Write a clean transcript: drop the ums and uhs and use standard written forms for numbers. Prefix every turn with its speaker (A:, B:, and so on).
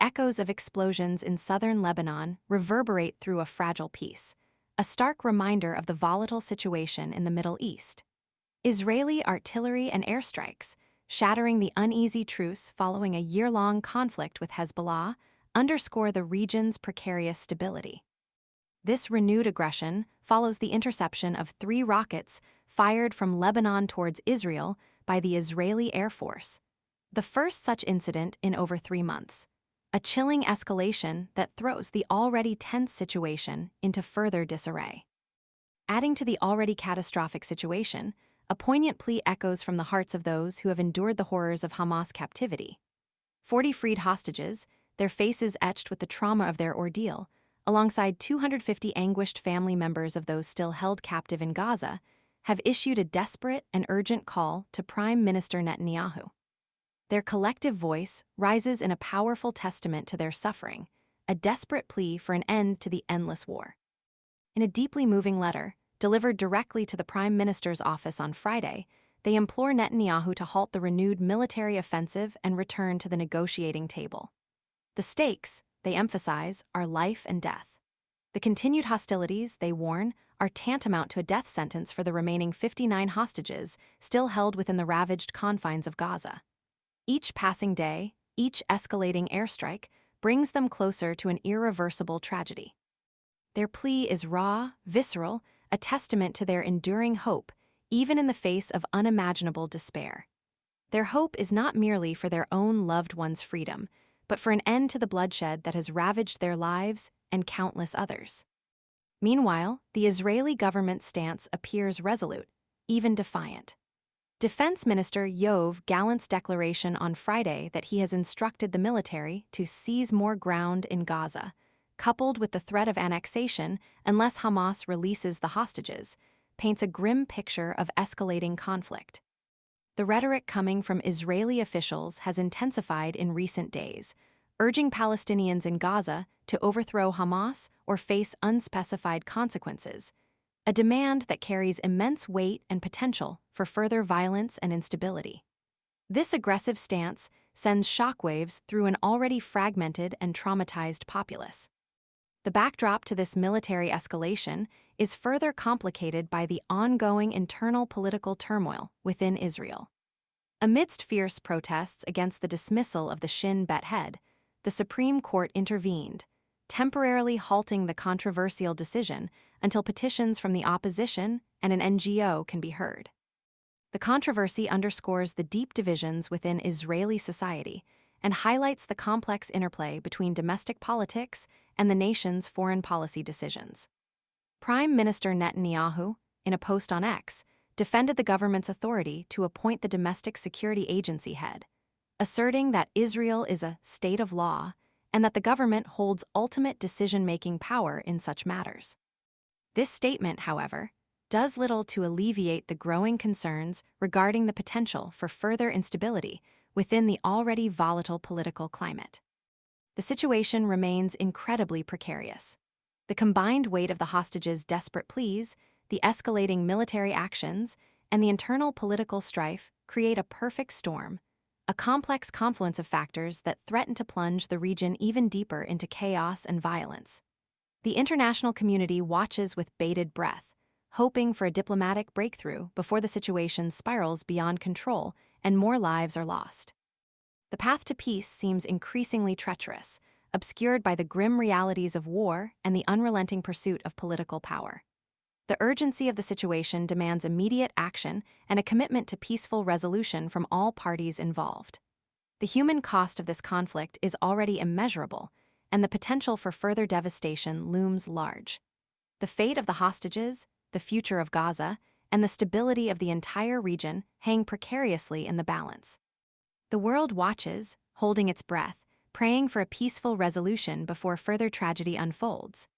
A: echoes of explosions in southern Lebanon reverberate through a fragile peace, a stark reminder of the volatile situation in the Middle East. Israeli artillery and airstrikes, shattering the uneasy truce following a year-long conflict with Hezbollah, underscore the region's precarious stability. This renewed aggression follows the interception of 3 rockets fired from Lebanon towards Israel by the Israeli Air Force, the first such incident in over 3 months. A chilling escalation that throws the already tense situation into further disarray. Adding to the already catastrophic situation, a poignant plea echoes from the hearts of those who have endured the horrors of Hamas captivity. 40 freed hostages, their faces etched with the trauma of their ordeal, alongside 250 anguished family members of those still held captive in Gaza, have issued a desperate and urgent call to Prime Minister Netanyahu. Their collective voice rises in a powerful testament to their suffering, a desperate plea for an end to the endless war. In a deeply moving letter, delivered directly to the Prime Minister's office on Friday, they implore Netanyahu to halt the renewed military offensive and return to the negotiating table. The stakes, they emphasize, are life and death. The continued hostilities, they warn, are tantamount to a death sentence for the remaining 59 hostages still held within the ravaged confines of Gaza. Each passing day, each escalating airstrike, brings them closer to an irreversible tragedy. Their plea is raw, visceral, a testament to their enduring hope, even in the face of unimaginable despair. Their hope is not merely for their own loved ones' freedom, but for an end to the bloodshed that has ravaged their lives and countless others. Meanwhile, the Israeli government's stance appears resolute, even defiant. Defense Minister Yoav Gallant's declaration on Friday that he has instructed the military to seize more ground in Gaza, coupled with the threat of annexation unless Hamas releases the hostages, paints a grim picture of escalating conflict. The rhetoric coming from Israeli officials has intensified in recent days, urging Palestinians in Gaza to overthrow Hamas or face unspecified consequences, a demand that carries immense weight and potential for further violence and instability. This aggressive stance sends shockwaves through an already fragmented and traumatized populace. The backdrop to this military escalation is further complicated by the ongoing internal political turmoil within Israel. Amidst fierce protests against the dismissal of the Shin Bet head, the Supreme Court intervened, temporarily halting the controversial decision until petitions from the opposition and an NGO can be heard. The controversy underscores the deep divisions within Israeli society and highlights the complex interplay between domestic politics and the nation's foreign policy decisions. Prime Minister Netanyahu, in a post on X, defended the government's authority to appoint the domestic security agency head, asserting that Israel is a state of law and that the government holds ultimate decision-making power in such matters. This statement, however, does little to alleviate the growing concerns regarding the potential for further instability within the already volatile political climate. The situation remains incredibly precarious. The combined weight of the hostages' desperate pleas, the escalating military actions, and the internal political strife create a perfect storm, a complex confluence of factors that threaten to plunge the region even deeper into chaos and violence. The international community watches with bated breath, hoping for a diplomatic breakthrough before the situation spirals beyond control and more lives are lost. The path to peace seems increasingly treacherous, obscured by the grim realities of war and the unrelenting pursuit of political power. The urgency of the situation demands immediate action and a commitment to peaceful resolution from all parties involved. The human cost of this conflict is already immeasurable, and the potential for further devastation looms large. The fate of the hostages, the future of Gaza, and the stability of the entire region hang precariously in the balance. The world watches, holding its breath, praying for a peaceful resolution before further tragedy unfolds.